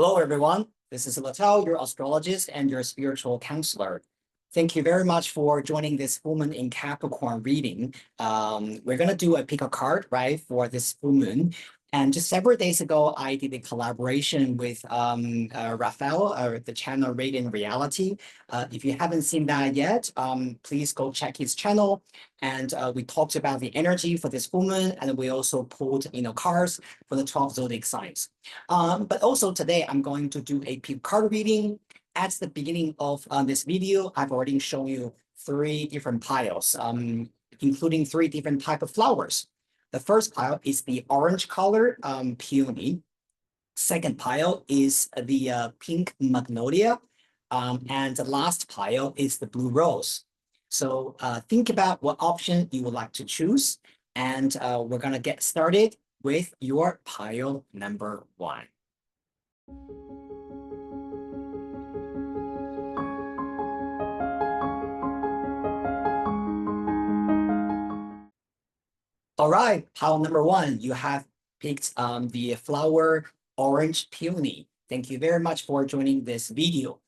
Hello, everyone. This is Letao, your astrologist and your spiritual counselor. Thank you very much for joining this full moon in Capricorn reading. We're going to do a pick a card, right, for this full moon. And just several days ago, I did a collaboration with Raphael, the channel Radiant Reality. If you haven't seen that yet, please go check his channel. And we talked about the energy for this full moon, and we also pulled, cards for the 12 zodiac signs. But also today, I'm going to do a pick card reading. At the beginning of this video, I've already shown you 3 different piles, including 3 different types of flowers. The first pile is the orange color Peony. Second pile is the pink Magnolia. And the last pile is the blue rose. So think about what option you would like to choose. And we're going to get started with your pile number 1. All right, pile number 1, you have picked the flower orange peony. Thank you very much for joining this video.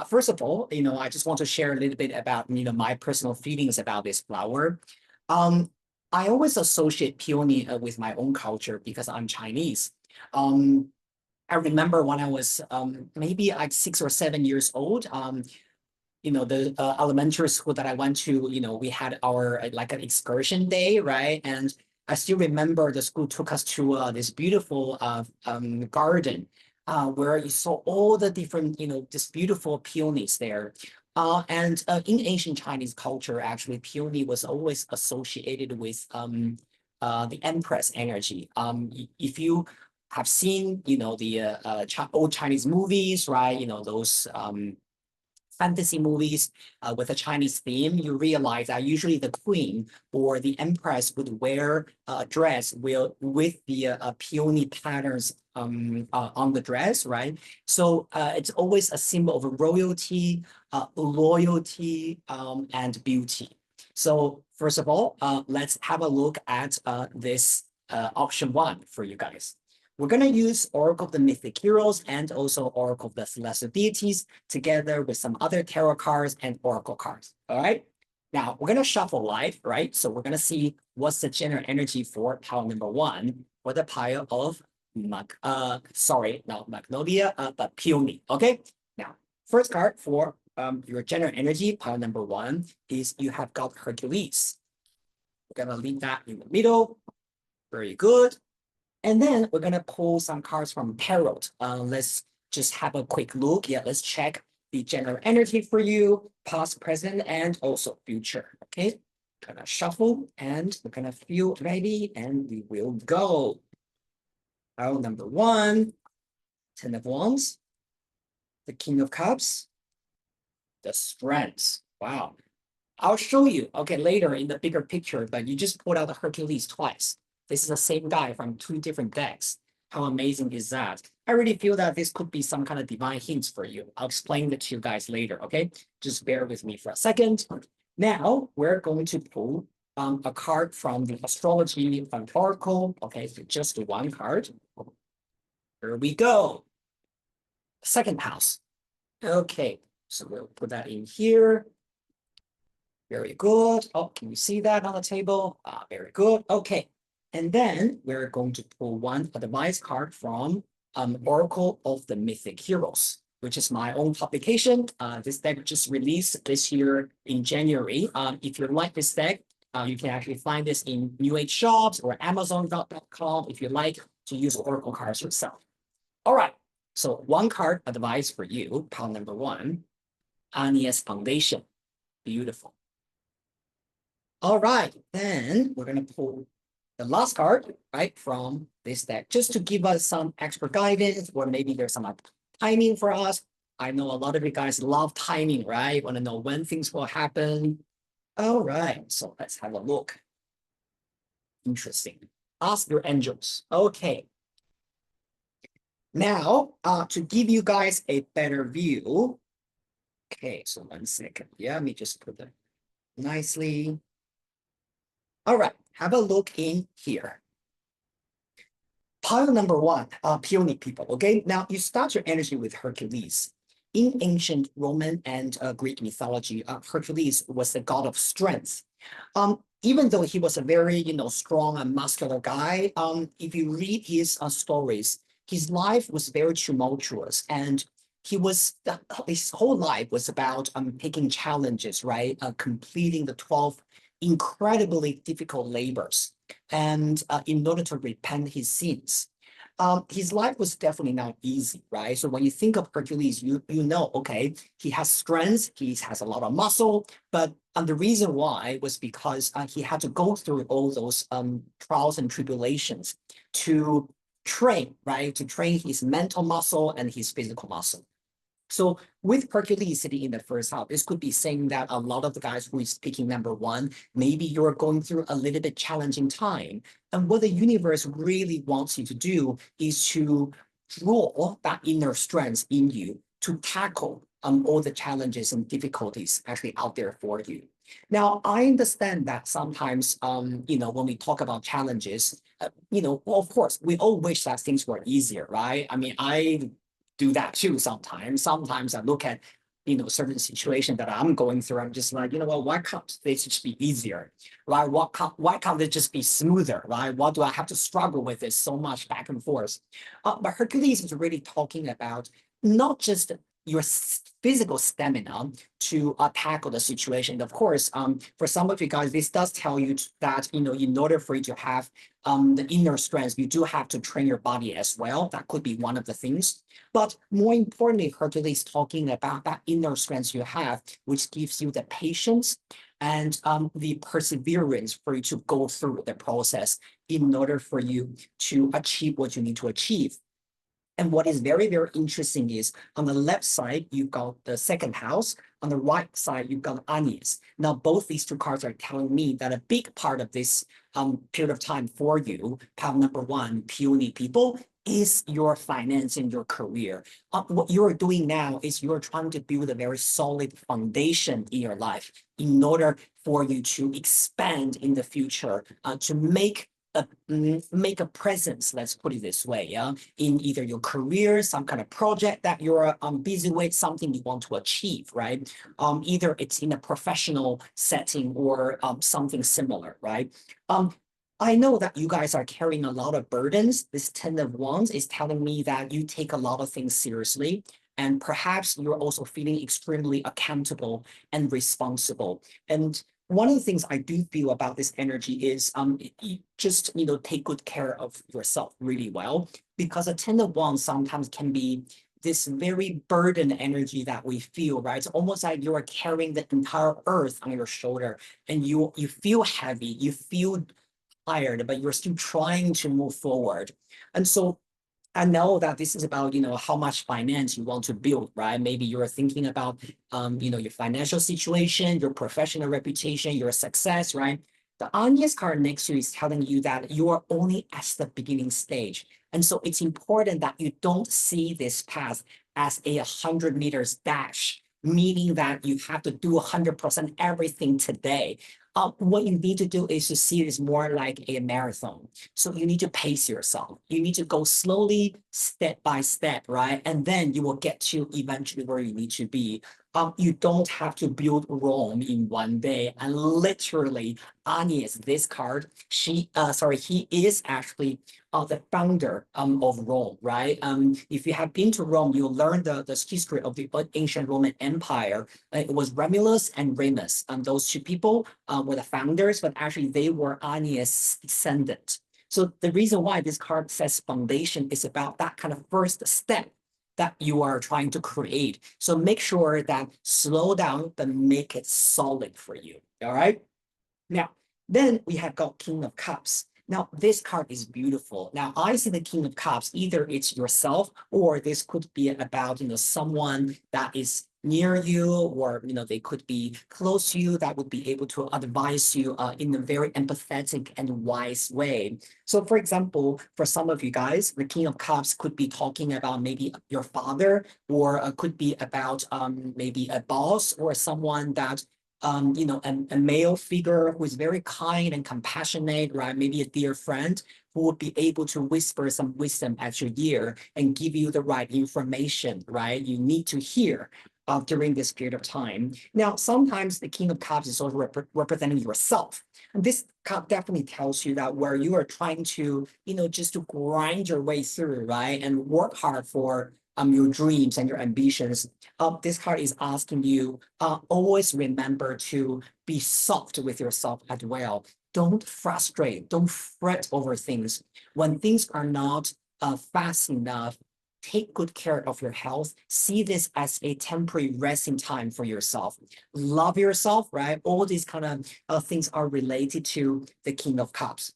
First of all, I just want to share a little bit about, my personal feelings about this flower. I always associate peony with my own culture because I'm Chinese. I remember when I was maybe like 6 or 7 years old, the elementary school that I went to, we had our like an excursion day, right? And I still remember the school took us to this beautiful garden where you saw all the different, just beautiful peonies there. And in ancient Chinese culture, actually, peony was always associated with the Empress energy. If you have seen, the old Chinese movies, right? Those fantasy movies with a Chinese theme, you realize that usually the queen or the empress would wear a dress with the peony patterns on the dress, right? So it's always a symbol of royalty, loyalty, and beauty. So first of all, let's have a look at this option 1 for you guys. We're going to use Oracle of the Mythic Heroes and also Oracle of the Celestial Deities together with some other tarot cards and Oracle cards. All right. Now we're going to shuffle live, right? So we're going to see what's the general energy for pile number 1 for the pile of not Magnolia, but Peony. Okay. Now, first card for your general energy, pile number 1, is you have got Hercules. We're going to leave that in the middle. Very good. And then we're going to pull some cards from tarot. Let's just have a quick look. Yeah, let's check the general energy for you, past, present, and also future. Okay, gonna shuffle and we're gonna feel ready and we will go. Pile number 1, 10 of Wands, the King of Cups, the Strength. Wow. I'll show you, okay, later in the bigger picture, but you just pulled out the Hercules twice. This is the same guy from 2 different decks. How amazing is that? I really feel that this could be some kind of divine hints for you. I'll explain it to you guys later, okay? Just bear with me for a second. Now, we're going to pull a card from the astrology from Oracle. Okay, so just 1 card. Here we go. Second house. Okay, so we'll put that in here. Very good. Oh, can you see that on the table? Very good. Okay. And then we're going to pull 1 advice card from Oracle of the Mythic Heroes, which is my own publication. This deck just released this year in January. If you like this deck, you can actually find this in New Age shops or Amazon.com if you like to use Oracle cards yourself. All right, so 1 card advice for you, pile number 1, Ania's Foundation. Beautiful. All right, then we're going to pull the last card, right, from this deck, just to give us some extra guidance, or maybe there's some timing for us. I know a lot of you guys love timing, right? Want to know when things will happen. All right, so let's have a look. Interesting. Ask your angels. Okay. Now, to give you guys a better view. Okay, so 1 second. Yeah, let me just put that nicely. All right, have a look in here. pile number one, Peony people. Okay, now you start your energy with Hercules. In ancient Roman and Greek mythology, Hercules was the god of strength. Even though he was a very, strong and muscular guy, if you read his stories, his life was very tumultuous, and his whole life was about taking challenges, right? Completing the 12 incredibly difficult labors, and in order to repent his sins. His life was definitely not easy, right? So when you think of Hercules, you know, okay, he has strength, he has a lot of muscle, but the reason why was because he had to go through all those trials and tribulations to train, right? To train his mental muscle and his physical muscle. So with Hercules sitting in the first house, this could be saying that a lot of the guys who is picking number one, maybe you're going through a little bit challenging time. And what the universe really wants you to do is to draw that inner strength in you to tackle all the challenges and difficulties actually out there for you. Now, I understand that sometimes, when we talk about challenges, well, of course, we all wish that things were easier, right? I mean, I do that too sometimes. Sometimes I look at, certain situation that I'm going through. I'm just like, well, why can't they just be easier, right? Why can't they just be smoother, right? Why do I have to struggle with this so much back and forth? But Hercules is really talking about not just your physical stamina to tackle the situation. Of course, for some of you guys, this does tell you that, in order for you to have the inner strength, you do have to train your body as well. That could be one of the things. But more importantly, Hercules talking about that inner strength you have, which gives you the patience and the perseverance for you to go through the process in order for you to achieve what you need to achieve. And what is very, very interesting is on the left side, you've got the second house. On the right side, you've got Aeneas. Now, both these two cards are telling me that a big part of this period of time for you, pile number one, Peony people, is your finance and your career. What you're doing now is you're trying to build a very solid foundation in your life in order for you to expand in the future, to make a presence, let's put it this way, yeah, in either your career, some kind of project that you're busy with, something you want to achieve, right? Either it's in a professional setting or something similar, right? I know that you guys are carrying a lot of burdens. This 10 of Wands is telling me that you take a lot of things seriously, and perhaps you're also feeling extremely accountable and responsible. And one of the things I do feel about this energy is you just take good care of yourself really well, because a 10 of Wands sometimes can be this very burden energy that we feel, right? It's almost like you're carrying the entire earth on your shoulder, and you feel heavy, you feel tired, but you're still trying to move forward. And so I know that this is about, how much finance you want to build, right? Maybe you're thinking about, your financial situation, your professional reputation, your success, right? The Anya's card next to you is telling you that you are only at the beginning stage. And so it's important that you don't see this path as a 100 meters dash, meaning that you have to do 100% everything today. What you need to do is to see it as more like a marathon. So you need to pace yourself. You need to go slowly, step by step, right? And then you will get to eventually where you need to be. You don't have to build Rome in one day. And literally, Aeneas, this card, he is actually the founder of Rome, right? If you have been to Rome, you'll learn the history of the ancient Roman Empire. It was Romulus and Remus. Those two people were the founders, but actually they were Aeneas' descendant. So the reason why this card says foundation is about that kind of first step that you are trying to create. So make sure that slow down, but make it solid for you. All right. Now, then we have got King of Cups. Now, this card is beautiful. Now, I see the King of Cups, either it's yourself, or this could be about, someone that is near you, or, they could be close to you that would be able to advise you in a very empathetic and wise way. So, for example, for some of you guys, the King of Cups could be talking about maybe your father, or could be about maybe a boss or someone that a male figure who is very kind and compassionate, right? Maybe a dear friend who would be able to whisper some wisdom at your ear and give you the right information, right? You need to hear during this period of time. Now, sometimes the King of Cups is also representing yourself. And this card definitely tells you that where you are trying to, just to grind your way through, right? And work hard for your dreams and your ambitions. This card is asking you, always remember to be soft with yourself as well. Don't frustrate, don't fret over things. When things are not fast enough, take good care of your health. See this as a temporary resting time for yourself. Love yourself, right? All these kind of things are related to the King of Cups.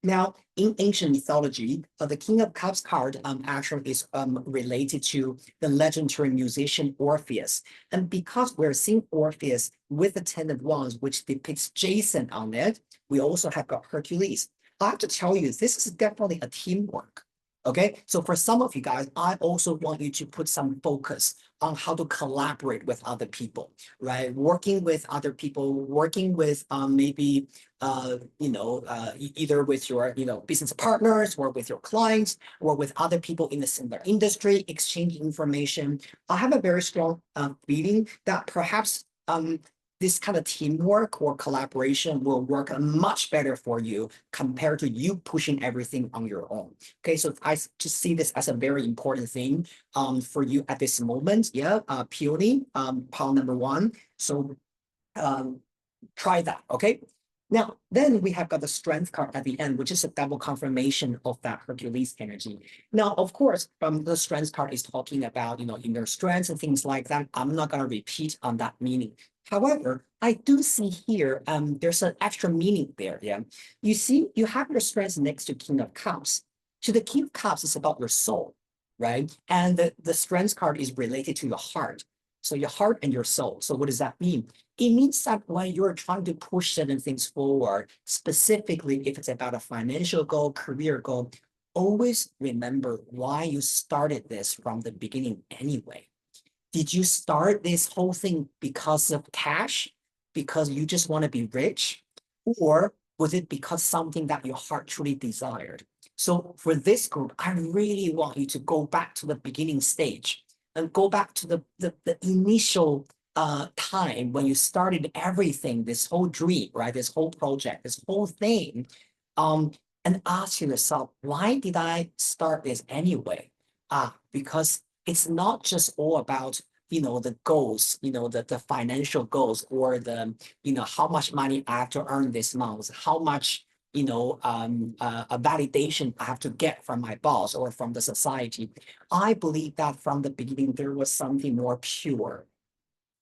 Now, in ancient mythology, the King of Cups card actually is related to the legendary musician Orpheus. And because we're seeing Orpheus with the Ten of Wands, which depicts Jason on it, we also have got Hercules. I have to tell you, this is definitely a teamwork. Okay, so for some of you guys, I also want you to put some focus on how to collaborate with other people, right? Working with other people, working with maybe either with your, business partners or with your clients or with other people in the similar industry, exchanging information. I have a very strong feeling that perhaps this kind of teamwork or collaboration will work much better for you compared to you pushing everything on your own. Okay, so I just see this as a very important thing for you at this moment. Yeah, Peony, pile number one. So try that, okay? Now, then we have got the strength card at the end, which is a double confirmation of that Hercules energy. Now, of course, the strength card is talking about, inner strength and things like that. I'm not going to repeat on that meaning. However, I do see here, there's an extra meaning there, yeah? You see, you have your strength next to King of Cups. So the King of Cups is about your soul, right? And the strength card is related to your heart. So your heart and your soul. So what does that mean? It means that when you're trying to push certain things forward, specifically if it's about a financial goal, career goal, always remember why you started this from the beginning anyway. Did you start this whole thing because of cash? Because you just want to be rich? Or was it because something that your heart truly desired? So for this group, I really want you to go back to the beginning stage and go back to the initial time when you started everything, this whole dream, right? This whole project, this whole thing, and ask yourself, why did I start this anyway? Because it's not just all about, the goals, the financial goals or the, how much money I have to earn this month, how much, a validation I have to get from my boss or from the society. I believe that from the beginning, there was something more pure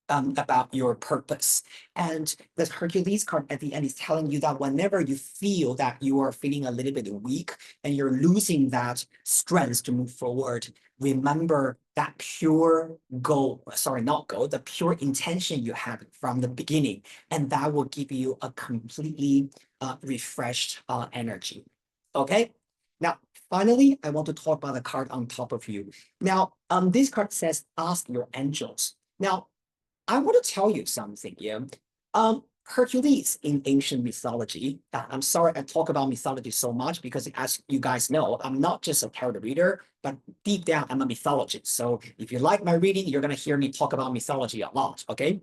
about your purpose. And the Hercules card at the end is telling you that whenever you feel that you are feeling a little bit weak and you're losing that strength to move forward, remember that pure goal, sorry, not goal, the pure intention you had from the beginning. And that will give you a completely refreshed energy. Okay? Now, finally, I want to talk about the card on top of you. Now, this card says, ask your angels. Now, I want to tell you something, yeah. Hercules in ancient mythology. I'm sorry I talk about mythology so much because as you guys know, I'm not just a tarot reader, but deep down I'm a mythologist. So if you like my reading, you're going to hear me talk about mythology a lot, okay?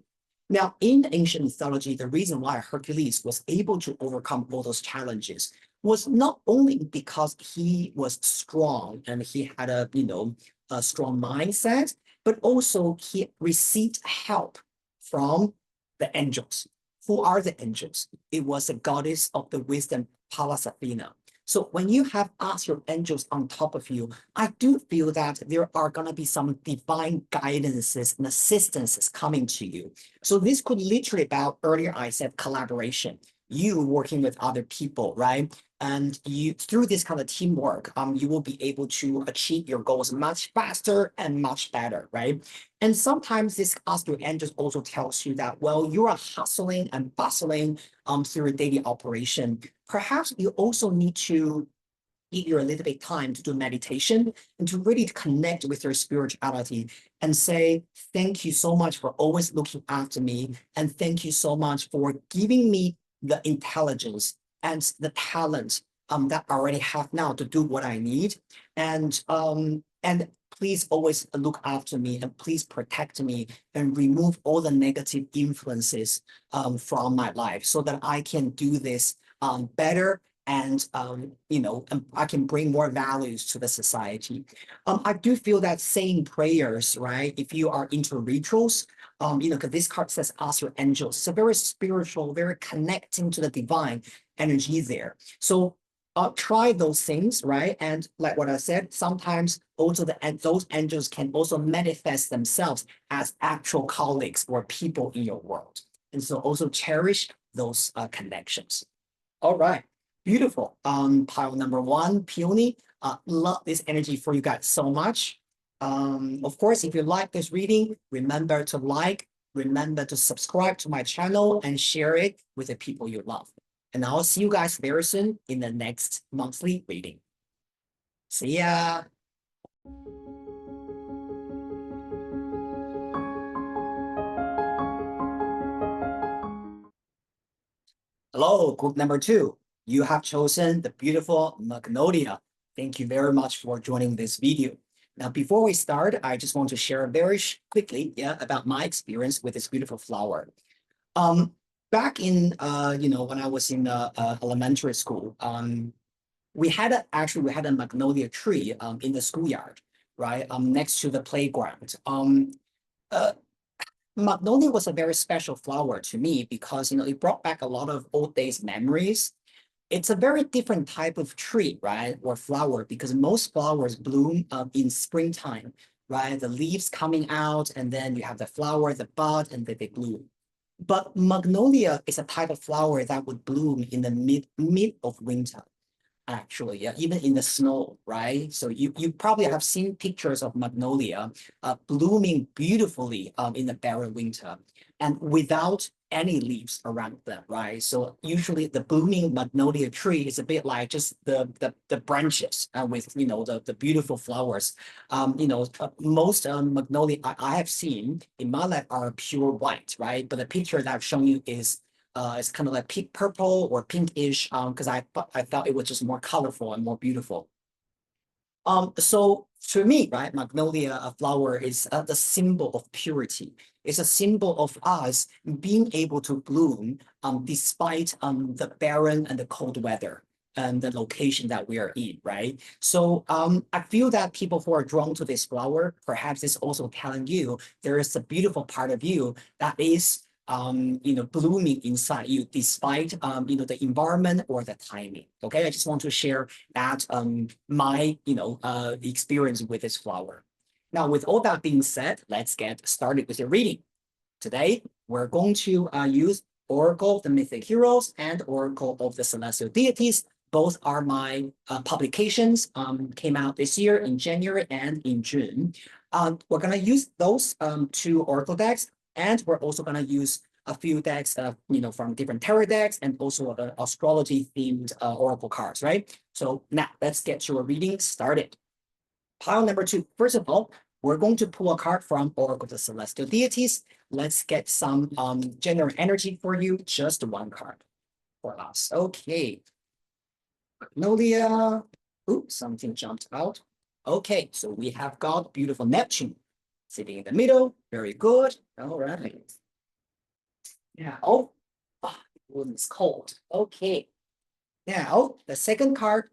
Now, in ancient mythology, the reason why Hercules was able to overcome all those challenges was not only because he was strong and he had a strong mindset, but also he received help from the angels. Who are the angels? It was the goddess of the wisdom, Pallas Athena. So when you have asked your angels on top of you, I do feel that there are going to be some divine guidances and assistances coming to you. So this could literally about, earlier I said collaboration, you working with other people, right? And you, through this kind of teamwork, you will be able to achieve your goals much faster and much better, right? And sometimes this ask your angels also tells you that, well, you are hustling and bustling through a daily operation. Perhaps you also need to give you a little bit time to do meditation and to really connect with your spirituality and say, thank you so much for always looking after me. And thank you so much for giving me the intelligence and the talent that I already have now to do what I need. And please always look after me and please protect me and remove all the negative influences from my life so that I can do this better and I can bring more values to the society. I do feel that saying prayers, right? If you are into rituals, because this card says ask your angels. So very spiritual, very connecting to the divine energy there. So try those things, right? And like what I said, sometimes also those angels can also manifest themselves as actual colleagues or people in your world. And so also cherish those connections. All right, beautiful. Pile number one, Peony. Love this energy for you guys so much. Of course, if you like this reading, remember to like, remember to subscribe to my channel and share it with the people you love. And I'll see you guys very soon in the next monthly reading. See ya. Hello, group number two. You have chosen the beautiful Magnolia. Thank you very much for joining this video. Now, before we start, I just want to share very quickly about my experience with this beautiful flower. Back in, when I was in elementary school, we had a magnolia tree in the schoolyard, right, next to the playground. Uh, Magnolia was a very special flower to me because it brought back a lot of old days memories. It's a very different type of tree, right, or flower, because most flowers bloom in springtime, right? The leaves coming out, and then you have the flower, the bud, and then they bloom. But magnolia is a type of flower that would bloom in the mid of winter. Actually, yeah, even in the snow, right? So you probably have seen pictures of magnolia blooming beautifully in the barren winter and without any leaves around them, right? So usually the blooming magnolia tree is a bit like just the branches with the beautiful flowers. Most magnolia I have seen in my life are pure white, right? But the picture that I've shown you is it's kind of like pink purple or pinkish because I thought it was just more colorful and more beautiful. So to me, right, magnolia flower is the symbol of purity. It's a symbol of us being able to bloom despite the barren and the cold weather and the location that we are in, right? So I feel that people who are drawn to this flower, perhaps it's also telling you there is a beautiful part of you that is blooming inside you despite the environment or the timing. Okay, I just want to share that my experience with this flower. Now, with all that being said, let's get started with the reading. Today, we're going to use Oracle of the Mythic Heroes and Oracle of the Celestial Deities. Both are my publications, came out this year in January and in June. We're going to use those two Oracle decks, and we're also going to use a few decks, from different tarot decks and also astrology themed Oracle cards, right? So now let's get your reading started. Pile number two. First of all, we're going to pull a card from Oracle of the Celestial Deities. Let's get some general energy for you. Just one card for us. Okay. Magnolia. Ooh, something jumped out. Okay, so we have got beautiful Neptune sitting in the middle. Very good. All right. Now, it's cold. Okay. Now, the second card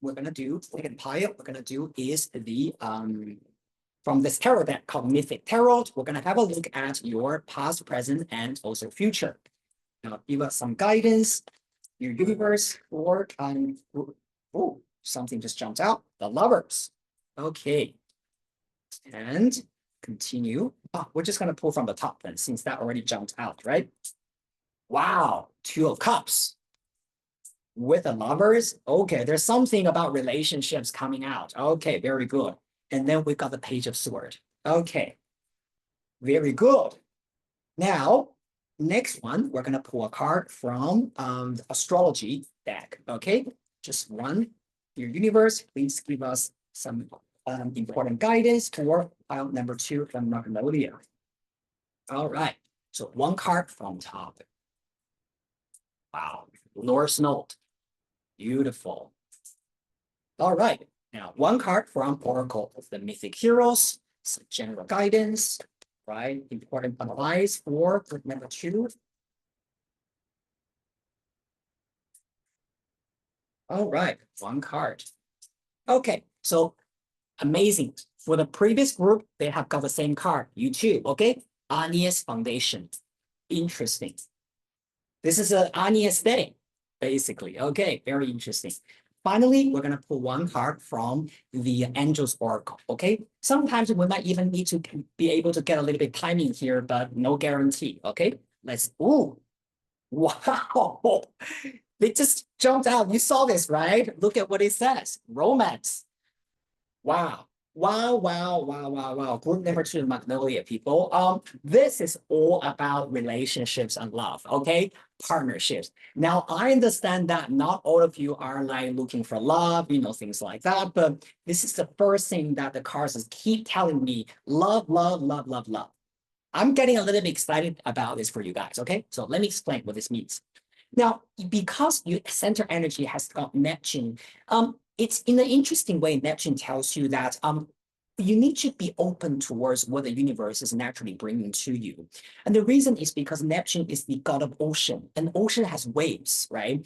second pile we're gonna do is the from this tarot deck called Mythic Tarot. We're gonna have a look at your past, present, and also future. Now, give us some guidance, your universe, or oh, something just jumped out. The Lovers. Okay. And continue. We're just gonna pull from the top then, since that already jumped out, right? Wow, Two of Cups with the Lovers. Okay, there's something about relationships coming out. Okay, very good. And then we got the Page of Swords. Okay, very good. Now, next one, we're gonna pull a card from the astrology deck. Okay, just one. Dear universe, please give us some important guidance for pile number 2 from Magnolia. All right, so one card from top. Wow, Norse Node, beautiful. All right, now one card from Oracle of the Mythic Heroes, some general guidance, right? Important advice for group number 2. All right, one card. Okay, so amazing. For the previous group, they have got the same card. You too, okay? Anya's Foundation. Interesting. This is an Anya's day, basically. Okay, very interesting. Finally, we're going to pull one card from the Angel's Oracle, okay? Sometimes we might even need to be able to get a little bit timing here, but no guarantee, okay? Let's, ooh, wow. They just jumped out. You saw this, right? Look at what it says. Romance. Wow. Wow, wow, wow, wow, wow. Group number 2, Magnolia people. This is all about relationships and love, okay? Partnerships. Now, I understand that not all of you are like looking for love, things like that, but this is the first thing that the cards keep telling me. Love, love, love, love, love. I'm getting a little bit excited about this for you guys, okay? So let me explain what this means. Now, because your center energy has got Neptune, it's in an interesting way, Neptune tells you that you need to be open towards what the universe is naturally bringing to you. And the reason is because Neptune is the god of ocean, and ocean has waves, right?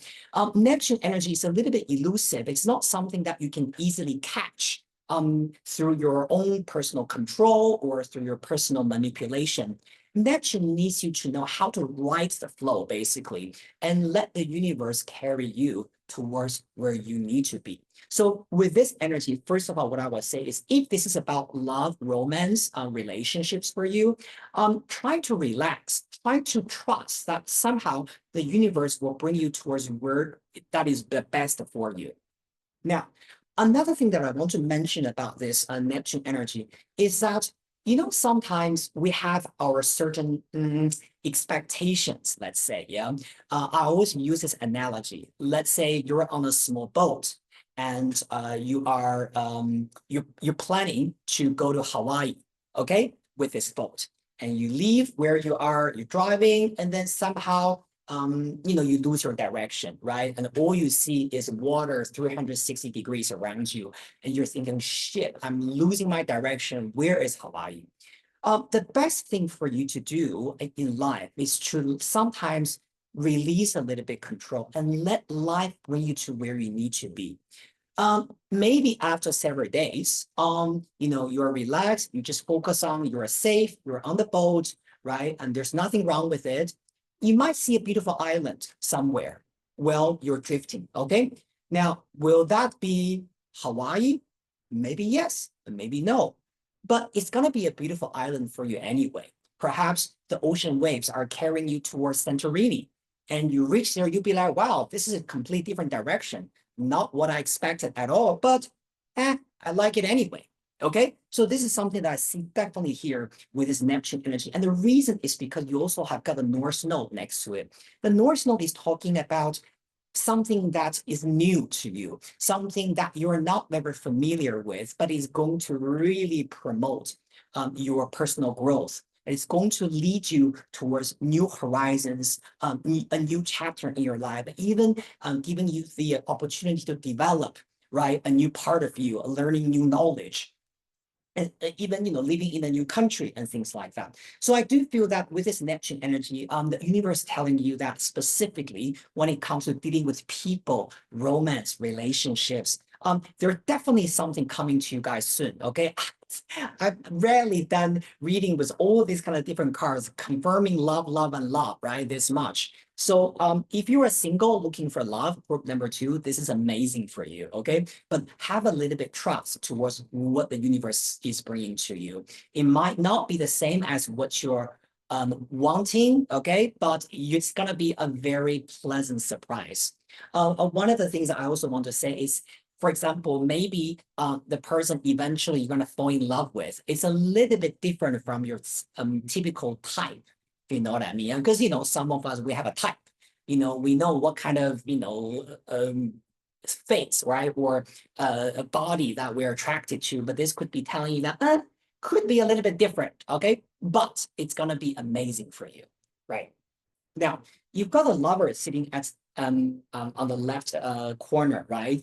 Neptune energy is a little bit elusive. It's not something that you can easily catch through your own personal control or through your personal manipulation. Neptune needs you to know how to ride the flow, basically, and let the universe carry you towards where you need to be. So with this energy, first of all, what I would say is if this is about love, romance, relationships for you, try to relax, try to trust that somehow the universe will bring you towards where that is the best for you. Now, another thing that I want to mention about this Neptune energy is that sometimes we have our certain expectations, let's say, yeah. I always use this analogy. Let's say you're on a small boat and you're planning to go to Hawaii, okay, with this boat. And you leave where you are, you're driving, and then somehow you lose your direction, right? And all you see is water 360 degrees around you. And you're thinking, shit, I'm losing my direction. Where is Hawaii? The best thing for you to do in life is to sometimes release a little bit control and let life bring you to where you need to be. Maybe after several days, you're relaxed, you just focus on you're safe, you're on the boat, right? And there's nothing wrong with it. You might see a beautiful island somewhere. Well, you're drifting, okay? Now, will that be Hawaii? Maybe yes, maybe no. But it's going to be a beautiful island for you anyway. Perhaps the ocean waves are carrying you towards Santorini. And you reach there, you'll be like, wow, this is a complete different direction. Not what I expected at all, but I like it anyway. Okay, so this is something that I see definitely here with this Neptune energy. And the reason is because you also have got a North Node next to it. The North Node is talking about something that is new to you, something that you're not very familiar with, but is going to really promote your personal growth. It's going to lead you towards new horizons, a new chapter in your life, even giving you the opportunity to develop, right, a new part of you, learning new knowledge. And even living in a new country and things like that. So I do feel that with this Neptune energy, the universe telling you that specifically when it comes to dealing with people, romance, relationships, there's definitely something coming to you guys soon. Okay, I've rarely done reading with all these kind of different cards confirming love, love, and love, right? This much. So if you are single looking for love, group number 2, this is amazing for you, okay? But have a little bit trust towards what the universe is bringing to you. It might not be the same as what you're wanting, okay? But it's gonna be a very pleasant surprise. One of the things that I also want to say is, for example, maybe the person eventually you're gonna fall in love with, it's a little bit different from your typical type. You know what I mean? Because some of us we have a type. We know what kind of face, right? Or a body that we're attracted to, but this could be telling you that could be a little bit different, okay? But it's gonna be amazing for you, right? Now, you've got a lover sitting at on the left corner, right?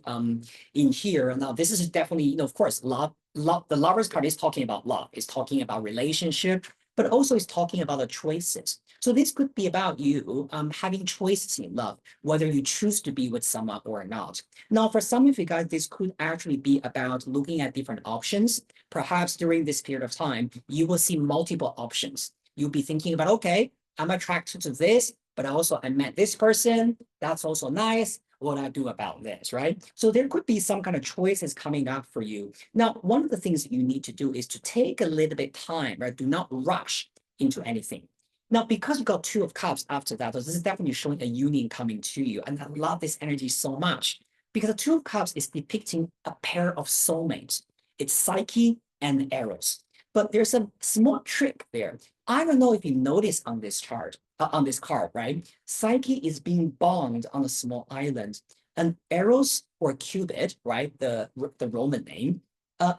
In here. Now, this is definitely, of course, love. The lover's card is talking about love. It's talking about relationship, but also it's talking about the choices. So this could be about you having choices in love, whether you choose to be with someone or not. Now, for some of you guys, this could actually be about looking at different options. Perhaps during this period of time, you will see multiple options. You'll be thinking about, okay, I'm attracted to this, but also I met this person. That's also nice. What do I do about this, right? So there could be some kind of choices coming up for you. Now, one of the things that you need to do is to take a little bit time, right? Do not rush into anything. Now, because you got Two of Cups after that, this is definitely showing a union coming to you. And I love this energy so much because the Two of Cups is depicting a pair of soulmates. It's Psyche and Eros. But there's a small trick there. I don't know if you notice on this chart, on this card, right? Psyche is being bound on a small island, and Eros or Cupid, right? The Roman name,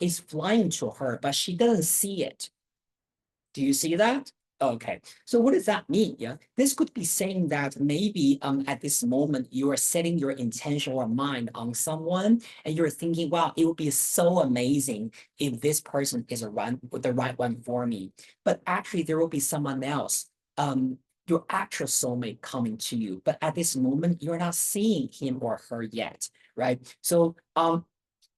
is flying to her, but she doesn't see it. Do you see that? Okay, so what does that mean? Yeah, this could be saying that maybe at this moment you are setting your intention or mind on someone, and you're thinking, wow, it would be so amazing if this person is the right one for me. But actually, there will be someone else, your actual soulmate coming to you. But at this moment, you're not seeing him or her yet, right? So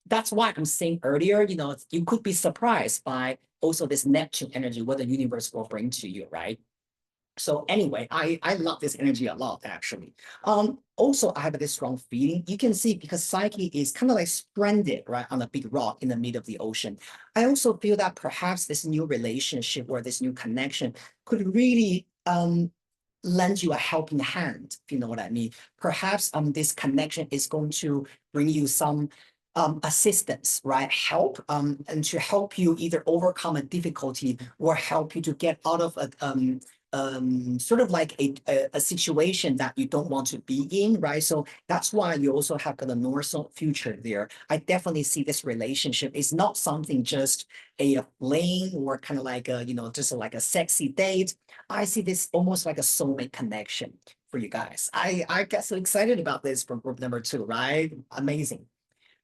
that's why I'm saying earlier, you could be surprised by also this Neptune energy, what the universe will bring to you, right? So anyway, I love this energy a lot, actually. Also, I have this strong feeling. You can see because Psyche is kind of like stranded, right, on a big rock in the middle of the ocean. I also feel that perhaps this new relationship or this new connection could really lend you a helping hand, if you know what I mean. Perhaps this connection is going to bring you some assistance, right? Help, and to help you either overcome a difficulty or help you to get out of a sort of like a situation that you don't want to be in, right? So that's why you also have got a north future there. I definitely see this relationship is not something just a fling or kind of like a, just like a sexy date. I see this almost like a soulmate connection for you guys. I get so excited about this from group number 2, right? Amazing.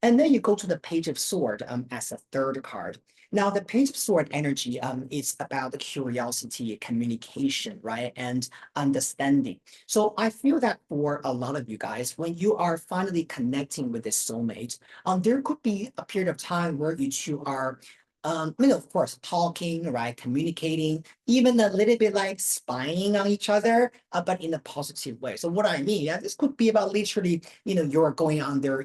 And then you go to the Page of Sword as a third card. Now, the Page of Sword energy is about the curiosity, communication, right, and understanding. So I feel that for a lot of you guys, when you are finally connecting with this soulmate, there could be a period of time where you two are of course, talking, right, communicating, even a little bit like spying on each other, but in a positive way. So what I mean, yeah, this could be about literally, you're going on their,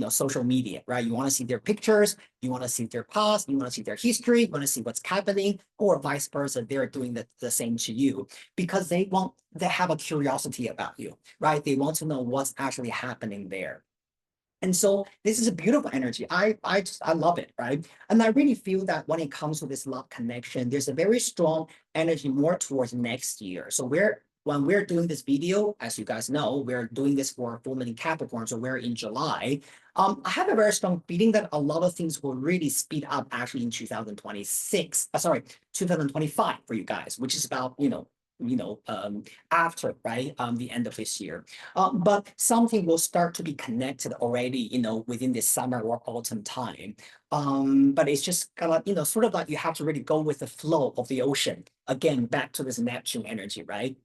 social media, right? You want to see their pictures, you want to see their past, you want to see their history, you want to see what's happening, or vice versa. They're doing the same to you because they have a curiosity about you, right? They want to know what's actually happening there. And so this is a beautiful energy. I love it, right? And I really feel that when it comes to this love connection, there's a very strong energy more towards next year. So when we're doing this video, as you guys know, we're doing this for full moon in Capricorn, so we're in July. I have a very strong feeling that a lot of things will really speed up actually in 2026. 2025 for you guys, which is about after right the end of this year. But something will start to be connected already, within this summer or autumn time. But it's just kind of, sort of like you have to really go with the flow of the ocean. Again, back to this Neptune energy, right?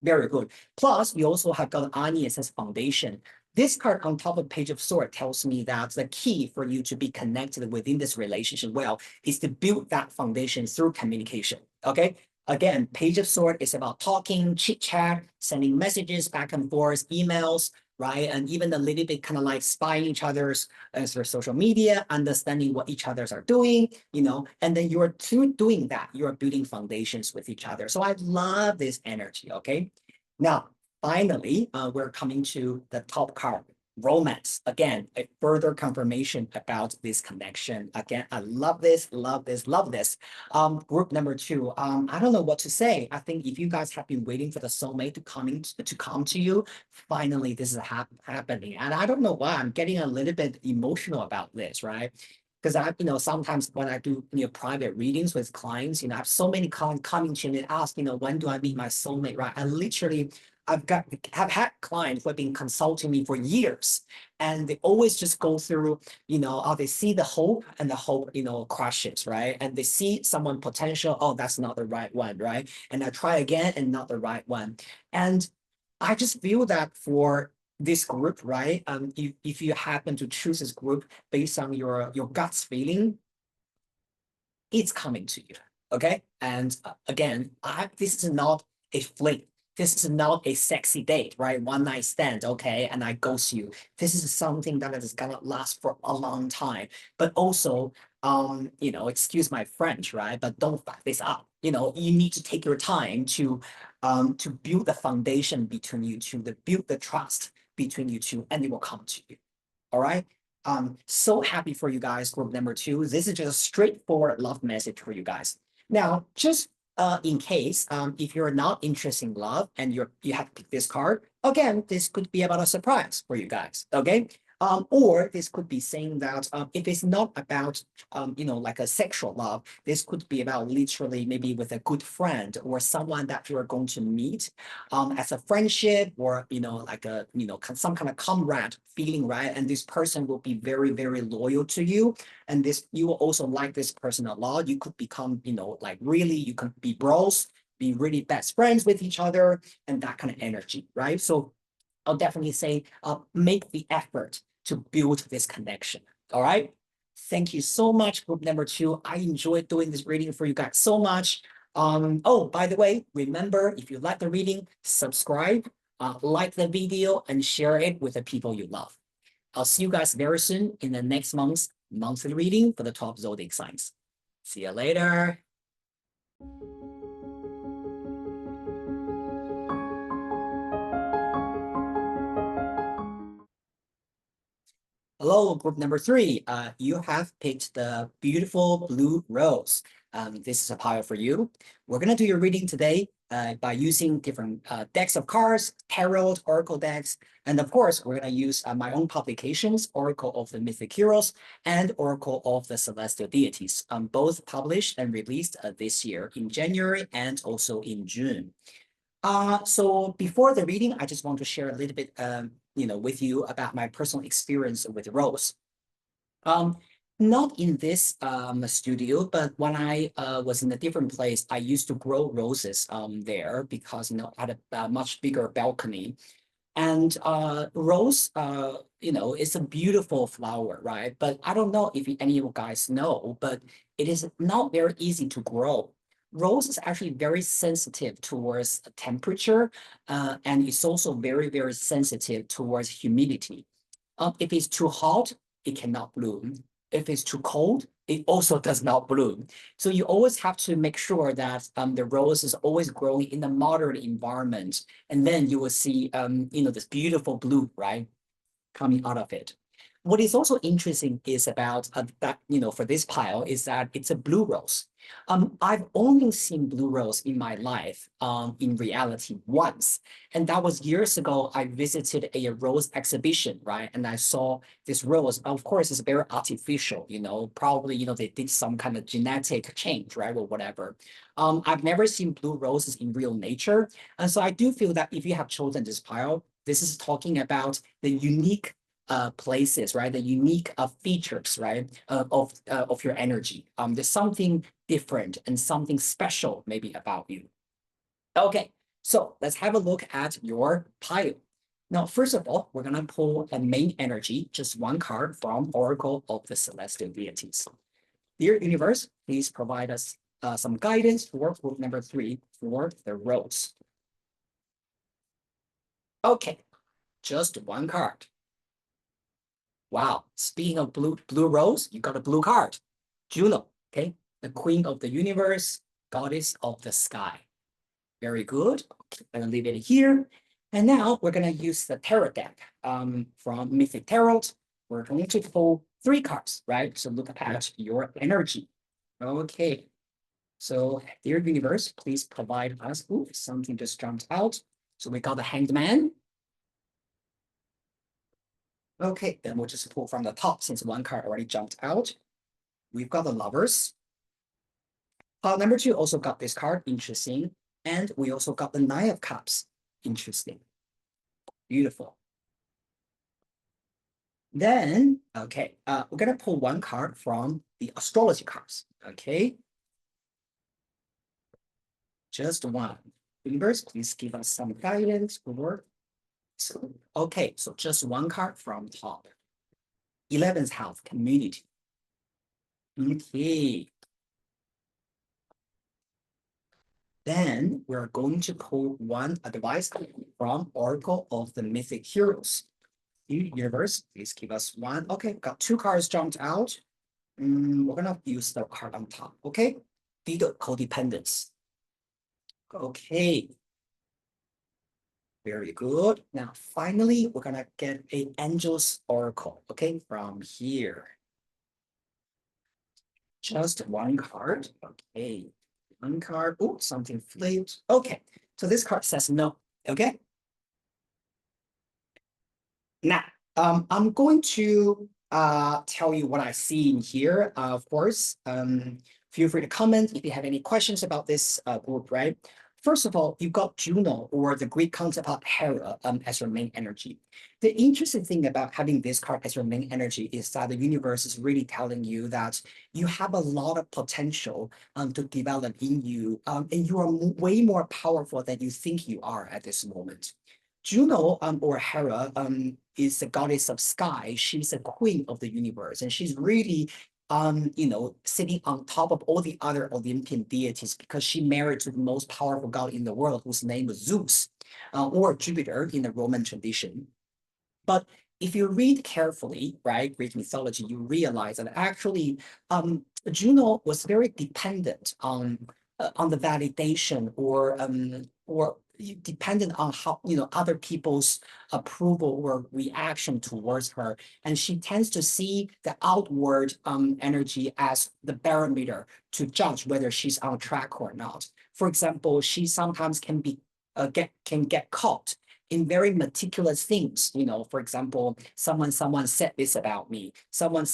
Very good. Plus, you also have got Ani as foundation. This card on top of Page of Swords tells me that the key for you to be connected within this relationship well is to build that foundation through communication. Okay. Again, Page of Swords is about talking, chit chat, sending messages back and forth, emails, right? And even a little bit kind of like spying each other's their social media, understanding what each others are doing, and then you're through doing that, you're building foundations with each other. So I love this energy, okay? Now, finally, we're coming to the top card. romance. Again, a further confirmation about this connection. Again, I love this, love this, love this. Group number two. I don't know what to say. I think if you guys have been waiting for the soulmate to come to you, finally this is happening. And I don't know why I'm getting a little bit emotional about this, right? Because sometimes when I do private readings with clients, I have so many clients coming to me and ask, when do I meet my soulmate, right? I literally have had clients who have been consulting me for years, and they always just go through, they see the hope, and the hope, crushes, right? And they see someone potential, oh, that's not the right one, right? And I try again and not the right one. And I just feel that for this group, right? If you happen to choose this group based on your gut's feeling, it's coming to you. Okay. And again, this is not a fling. This is not a sexy date, right? One night stand, okay, and I ghost you. This is something that is gonna last for a long time. But also, excuse my French, right? But don't fuck this up. You need to take your time to build the foundation between you two, to build the trust between you two, and it will come to you. All right. So happy for you guys, group number two. This is just a straightforward love message for you guys. Now, just in case, if you're not interested in love and you have to pick this card, again, this could be about a surprise for you guys. Okay. Or this could be saying that if it's not about like a sexual love, this could be about literally maybe with a good friend or someone that you're going to meet as a friendship, or like a some kind of comrade feeling, right? And this person will be very, very loyal to you, and this you will also like this person a lot. You could become like really, you could be bros, be really best friends with each other, and that kind of energy, right? So I'll definitely say make the effort to build this connection. All right. Thank you so much, group number two. I enjoyed doing this reading for you guys so much. Oh, by the way, remember, if you like the reading, subscribe, like the video, and share it with the people you love. I'll see you guys very soon in the next month's monthly reading for the top zodiac signs. See you later. Hello, group number three. You have picked the beautiful blue rose. This is a pile for you. We're going to do your reading today by using different decks of cards, tarot, oracle decks, and of course, we're going to use my own publications, Oracle of the Mythic Heroes and Oracle of the Celestial Deities, both published and released this year in January and also in June. So before the reading, I just want to share a little bit, with you about my personal experience with Rose. Not in this studio, but when I was in a different place, I used to grow roses there because I had a much bigger balcony. And rose, it's a beautiful flower, right? But I don't know if any of you guys know, but it is not very easy to grow. Rose is actually very sensitive towards temperature, and it's also very, very sensitive towards humidity. If it's too hot, it cannot bloom. If it's too cold, it also does not bloom. So you always have to make sure that the rose is always growing in a moderate environment, and then you will see this beautiful bloom, right, coming out of it. What is also interesting is about that, for this pile is that it's a blue rose. I've only seen blue rose in my life in reality once. And that was years ago. I visited a rose exhibition, right? And I saw this rose. Of course, it's very artificial, probably, they did some kind of genetic change, right? Or whatever. I've never seen blue roses in real nature. And so I do feel that if you have chosen this pile, this is talking about the unique places, right? The unique features, right, of your energy. There's something different and something special maybe about you. Okay, so let's have a look at your pile. Now, first of all, we're gonna pull a main energy, just one card from Oracle of the Celestial Deities. Dear universe, please provide us some guidance for group number three for the rose. Okay, just one card. Wow, speaking of blue rose, you got a blue card. Juno, okay? The queen of the universe, goddess of the sky. Very good. I'm gonna leave it here. And now we're going to use the tarot deck from Mythic Tarot. We're going to pull 3 cards, right? So look at your energy. Okay. So dear universe, please provide us. Ooh, something just jumped out. So we got the Hanged Man. Okay, then we'll just pull from the top since 1 card already jumped out. We've got the Lovers. Number 2 also got this card, interesting. And we also got the 9 of Cups, interesting. Beautiful. Then, okay, we're gonna pull 1 card from the astrology cards, okay? Just 1. Universe, please give us some guidance for. So, okay, so just 1 card from top. 11th house, community. Okay. Then we're going to pull 1 advice from Oracle of the Mythic Heroes. Universe, please give us 1. Okay, got 2 cards jumped out. We're gonna use the card on top, okay? Fetal codependence. Okay. Very good. Now, finally, we're gonna get an Angel's Oracle, okay, from here. Just 1 card, okay. 1 card, oh, something flipped. Okay, so this card says no, okay? Now, I'm going to tell you what I see in here, of course. Feel free to comment if you have any questions about this group, right? First of all, you've got Juno, or the Greek counterpart Hera, as your main energy. The interesting thing about having this card as your main energy is that the universe is really telling you that you have a lot of potential to develop in you, and you are way more powerful than you think you are at this moment. Juno, or Hera, is the goddess of sky. She's the queen of the universe, and she's really, sitting on top of all the other Olympian deities because she married to the most powerful god in the world, whose name was Zeus, or Jupiter in the Roman tradition. But if you read carefully, right, Greek mythology, you realize that actually, Juno was very dependent on the validation or dependent on how other people's approval or reaction towards her, and she tends to see the outward energy as the barometer to judge whether she's on track or not. For example, she sometimes can get caught in very meticulous things. For example, someone said this about me, someone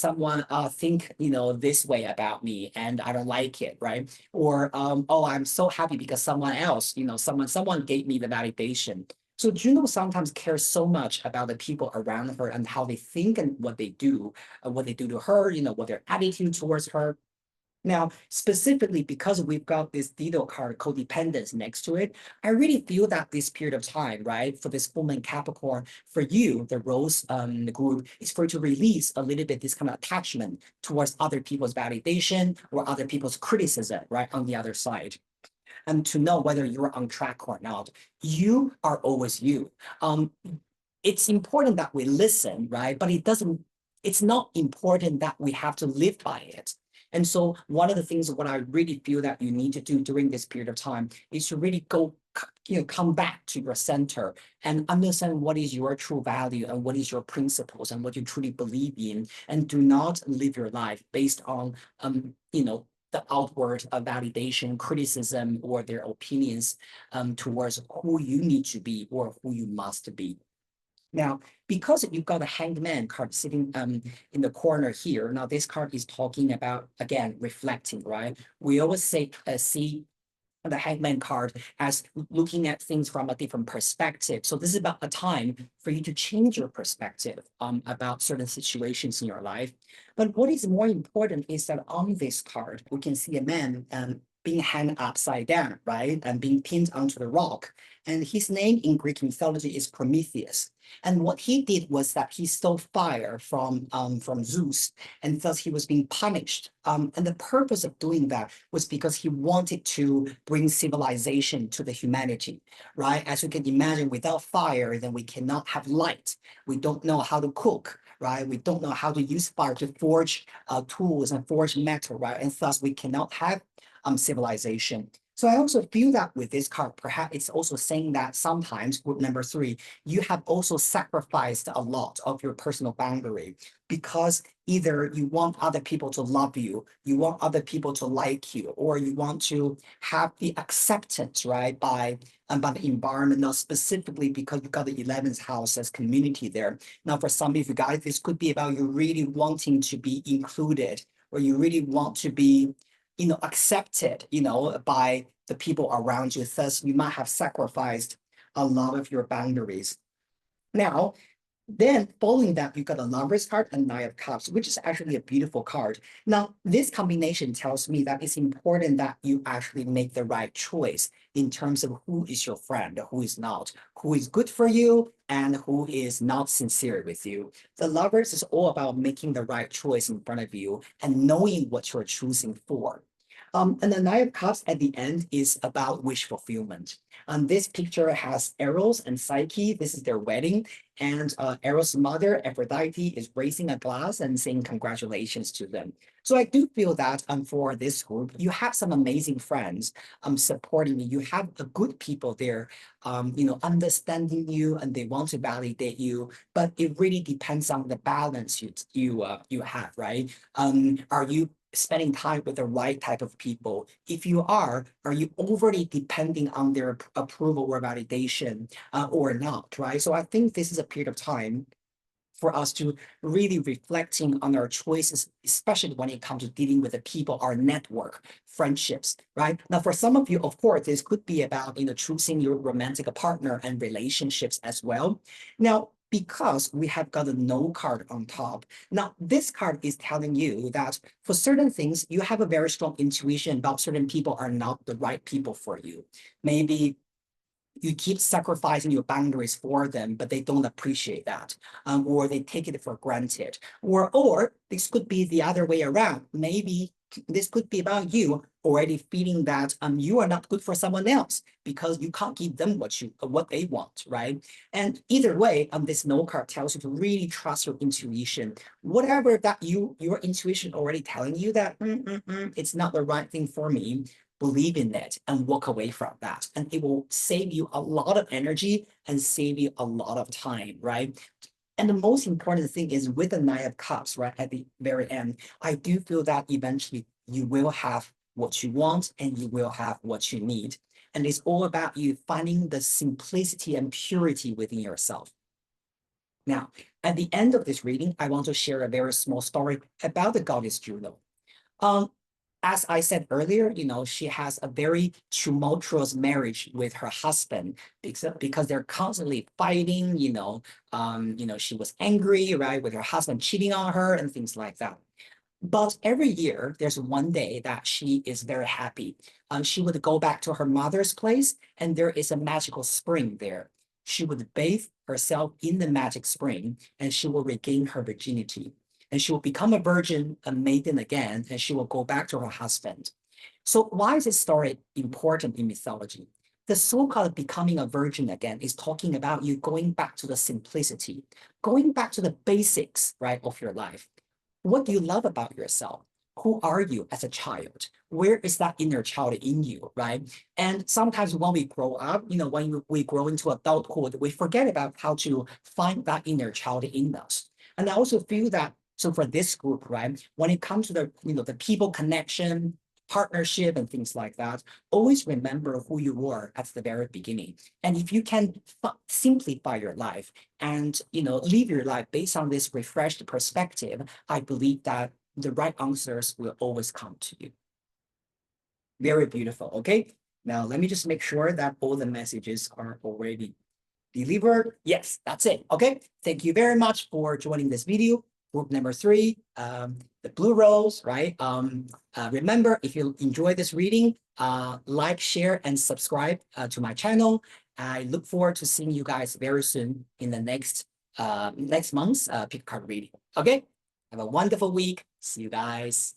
think this way about me, and I don't like it, right? Or oh, I'm so happy because someone else, someone gave me the validation. So Juno sometimes cares so much about the people around her and how they think and what they do to her, what their attitude towards her. Now, specifically because we've got this detail card codependence next to it, I really feel that this period of time, right, for this full moon Capricorn, for you, the Rose group, is for you to release a little bit this kind of attachment towards other people's validation or other people's criticism, right, on the other side. And to know whether you're on track or not. You are always you. It's important that we listen, right? But it's not important that we have to live by it. And so one of the things what I really feel that you need to do during this period of time is to really come back to your center and understand what is your true value and what is your principles and what you truly believe in, and do not live your life based on the outward validation, criticism, or their opinions towards who you need to be or who you must be. Now, because you've got a Hanged Man card sitting in the corner here, now this card is talking about, again, reflecting, right? We always say, see the Hangman card as looking at things from a different perspective. So this is about a time for you to change your perspective about certain situations in your life. But what is more important is that on this card, we can see a man being hanged upside down, right? And being pinned onto the rock. And his name in Greek mythology is Prometheus. And what he did was that he stole fire from Zeus, and thus he was being punished. And the purpose of doing that was because he wanted to bring civilization to the humanity, right? As you can imagine, without fire, then we cannot have light. We don't know how to cook, right? We don't know how to use fire to forge tools and forge metal, right? And thus we cannot have civilization. So I also feel that with this card, perhaps it's also saying that sometimes group number 3, you have also sacrificed a lot of your personal boundary because either you want other people to love you, you want other people to like you, or you want to have the acceptance, right, by the environment, not specifically because you got the 11th house as community there. Now, for some of you guys, this could be about you really wanting to be included, or you really want to be, accepted, by the people around you. Thus, you might have sacrificed a lot of your boundaries. Now, then following that, you got a Lovers card and Nine of Cups, which is actually a beautiful card. Now, this combination tells me that it's important that you actually make the right choice in terms of who is your friend, who is not, who is good for you, and who is not sincere with you. The Lovers is all about making the right choice in front of you and knowing what you're choosing for. And the Nine of Cups at the end is about wish fulfillment. This picture has Eros and Psyche. This is their wedding. And Eros' mother, Aphrodite, is raising a glass and saying congratulations to them. So I do feel that for this group, you have some amazing friends supporting you. You have the good people there, understanding you, and they want to validate you. But it really depends on the balance you have, right? Are you spending time with the right type of people? If you are you overly depending on their approval or validation or not, right? So I think this is a period of time for us to really reflecting on our choices, especially when it comes to dealing with the people, our network, friendships, right? Now, for some of you, of course, this could be about, choosing your romantic partner and relationships as well. Now, because we have got a no card on top. Now, this card is telling you that for certain things, you have a very strong intuition about certain people are not the right people for you. Maybe you keep sacrificing your boundaries for them, but they don't appreciate that, or they take it for granted. Or this could be the other way around. Maybe this could be about you already feeling that you are not good for someone else because you can't give them what they want, right? And either way, this no card tells you to really trust your intuition. Whatever that your intuition already telling you that it's not the right thing for me, believe in it and walk away from that. And it will save you a lot of energy and save you a lot of time, right? And the most important thing is with the Nine of Cups, right, at the very end, I do feel that eventually you will have what you want and you will have what you need. And it's all about you finding the simplicity and purity within yourself. Now, at the end of this reading, I want to share a very small story about the goddess Juno. Um, as I said earlier, she has a very tumultuous marriage with her husband because they're constantly fighting, she was angry, right, with her husband cheating on her and things like that. But every year, there's one day that she is very happy. She would go back to her mother's place, and there is a magical spring there. She would bathe herself in the magic spring, and she will regain her virginity. And she will become a virgin, a maiden again, and she will go back to her husband. So why is this story important in mythology? The so-called becoming a virgin again is talking about you going back to the simplicity, going back to the basics, right, of your life. What do you love about yourself? Who are you as a child? Where is that inner child in you, right? And sometimes when we grow up, when we grow into adulthood, we forget about how to find that inner child in us. And I also feel that, so for this group, right, when it comes to the people connection, partnership and things like that, always remember who you were at the very beginning. And if you can simplify your life and live your life based on this refreshed perspective, I believe that the right answers will always come to you. Very beautiful. Okay, now let me just make sure that all the messages are already delivered. Yes, that's it. Okay, thank you very much for joining this video. Group number 3, the blue rose, right? Remember, if you enjoy this reading, like, share, and subscribe to my channel. I look forward to seeing you guys very soon in the next month's pick card reading. Okay, have a wonderful week. See you guys.